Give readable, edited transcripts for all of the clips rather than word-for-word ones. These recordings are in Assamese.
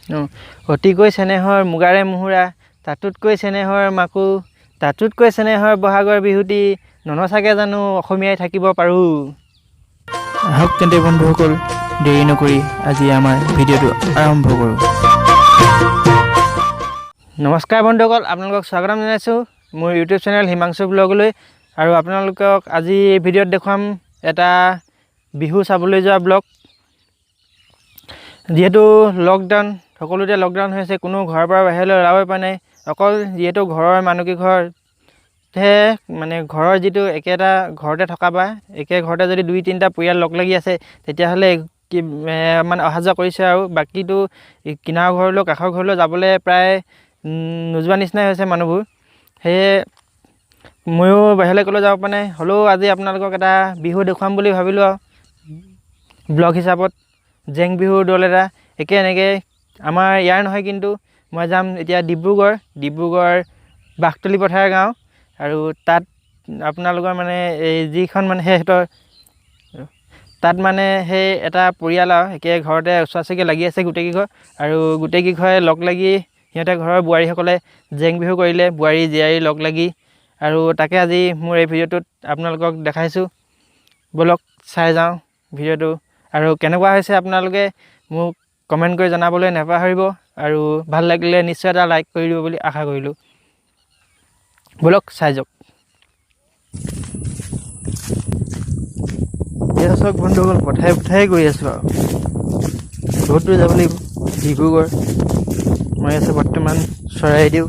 অতিকৈ চেনেহৰ মুগাৰে মুহুৰা, তাতোতকৈ চেনেহৰ মাকো, তাতোতকৈ চেনেহৰ বহাগৰ বিহুটি, ননচাকে জানো অসমীয়াই থাকিব পাৰোঁ। আহক তেন্তে বন্ধুসকল, দেৰি নকৰি আজি আমাৰ ভিডিঅ'টো আৰম্ভ কৰোঁ। নমস্কাৰ বন্ধুসকল, আপোনালোকক স্বাগতম জনাইছোঁ মোৰ ইউটিউব চেনেল হিমাংশু ব্লগলৈ। আৰু আপোনালোকক আজি এই ভিডিঅ'ত দেখুৱাম এটা বিহু চাবলৈ যোৱা ব্লগ। যিহেতু লকডাউন, সকলোতে লকডাউন হৈ আছে, কোনো ঘৰৰ পৰা বাহিৰলৈ ওলাবই পৰা নাই। অকল যিহেতু ঘৰৰ মানুহকেইঘৰহে মানে ঘৰৰ যিটো একেটা ঘৰতে থকা বা একে ঘৰতে যদি 2-3টা পৰিয়াল লগ লাগি আছে তেতিয়াহ'লে মানে অহা যোৱা কৰিছে। আৰু বাকীটো কিনাৰৰ ঘৰলৈ কাষৰ ঘৰলৈ যাবলৈ প্ৰায় নোযোৱা নিচিনাই হৈছে মানুহবোৰ। সেয়ে ময়ো বাহিৰলৈ ক'লৈ যাব পৰা নাই। হ'লেও আজি আপোনালোকক এটা বিহু দেখুৱাম বুলি ভাবিলোঁ আৰু ব্লগ হিচাপত। জেং বিহুৰ দল এটা এনেকৈ আমাৰ ইয়াৰ নহয়, কিন্তু মই যাম এতিয়া ডিব্ৰুগড় বাঘতলী পথাৰ গাঁও। আৰু তাত আপোনালোকৰ মানে এই যিখন মানে সিহঁতৰ তাত মানে সেই এটা পৰিয়াল আৰু একে ঘৰতে ওচৰা ওচৰিকৈ লাগি আছে গোটেইকেইঘৰ। আৰু গোটেইকেইঘৰে লগ লাগি সিহঁতে ঘৰৰ বোৱাৰীসকলে জেং বিহু কৰিলে, বোৱাৰী জীয়াৰী লগ লাগি। আৰু তাকে আজি মোৰ এই ভিডিঅ'টোত আপোনালোকক দেখাইছোঁ। ব'লক চাই যাওঁ ভিডিঅ'টো। আৰু কেনেকুৱা হৈছে আপোনালোকে মোক কমেণ্ট কৰি জনাবলৈ নাপাহৰিব। আৰু ভাল লাগিলে নিশ্চয় এটা লাইক কৰি দিব বুলি আশা কৰিলোঁ। ব'লক চাই যাওক। এতিয়া চাওক বন্ধুসকল, পথাৰে গৈ আছোঁ আৰু বহুত দূৰ যাব লাগিব, ডিব্ৰুগড়। মই আছোঁ বৰ্তমান চৰাইদেউ।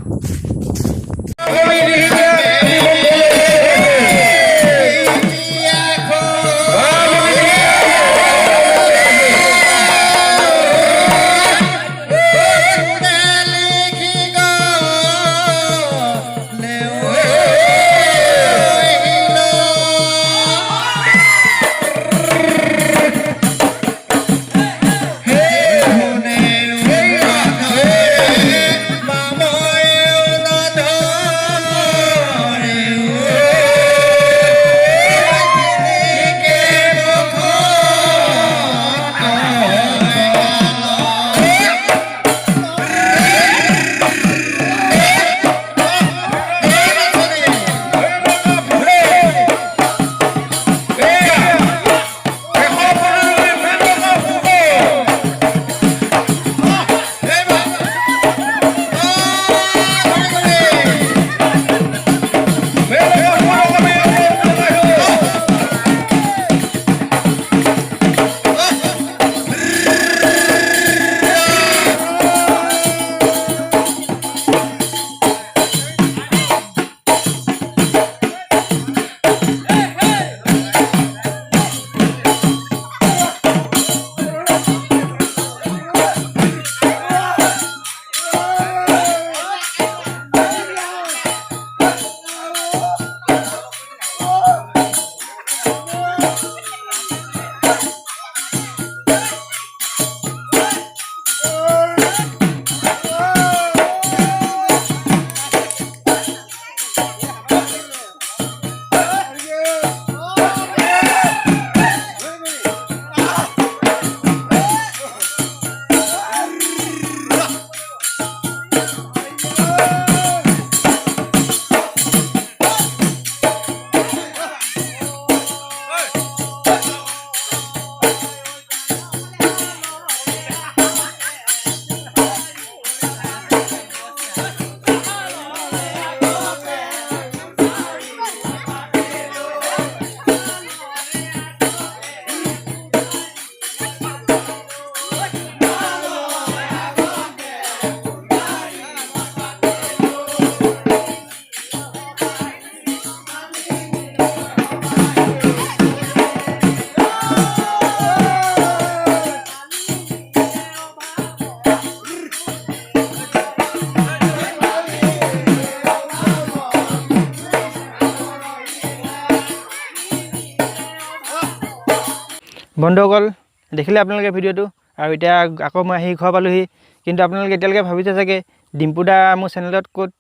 বন্ধুসকল, দেখিলে আপোনালোকে ভিডিঅ'টো। আৰু এতিয়া আকৌ মই আহি ঘৰ পালোহি। কিন্তু আপোনালোকে এতিয়ালৈকে ভাবিছে চাগে ডিম্পু দা মোৰ চেনেলত ক'ত।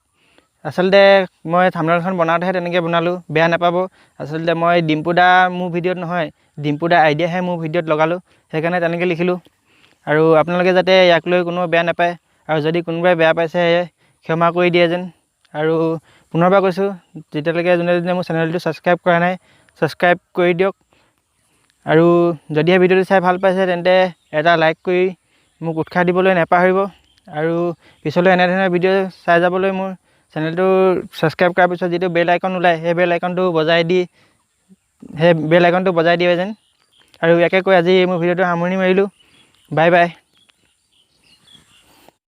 আচলতে মই থাম্বনেইলখন বনাওঁতেহে তেনেকৈ বনালোঁ, বেয়া নাপাব। আচলতে মই ডিম্পু দা মোৰ ভিডিঅ'ত নহয়, ডিম্পু দা আইডিয়াহে মোৰ ভিডিঅ'ত লগালোঁ, সেইকাৰণে তেনেকৈ লিখিলোঁ। আৰু আপোনালোকে যাতে ইয়াক লৈ কোনো বেয়া নাপায়, আৰু যদি কোনোবাই বেয়া পাইছে ক্ষমা কৰি দিয়ে যেন। আৰু পুনৰবাৰ কৈছোঁ, যেতিয়ালৈকে যোনে যোনে মোৰ চেনেলটো ছাবস্ক্ৰাইব কৰা নাই, ছাবস্ক্ৰাইব কৰি দিয়ক। আৰু যদিহে ভিডিঅ'টো চাই ভাল পাইছে তেন্তে এটা লাইক কৰি মোক উৎসাহ দিবলৈ নাপাহৰিব। আৰু পিছলৈ এনেধৰণৰ ভিডিঅ' চাই যাবলৈ মোৰ চেনেলটো ছাবস্ক্ৰাইব কৰাৰ পিছত যিটো বেল আইকন ওলায়, সেই বেল আইকনটো বজাই দিয়ে যেন। আৰু ইয়াকে কৈ আজি মোৰ ভিডিঅ'টো সামৰণি মাৰিলোঁ। Bye bye.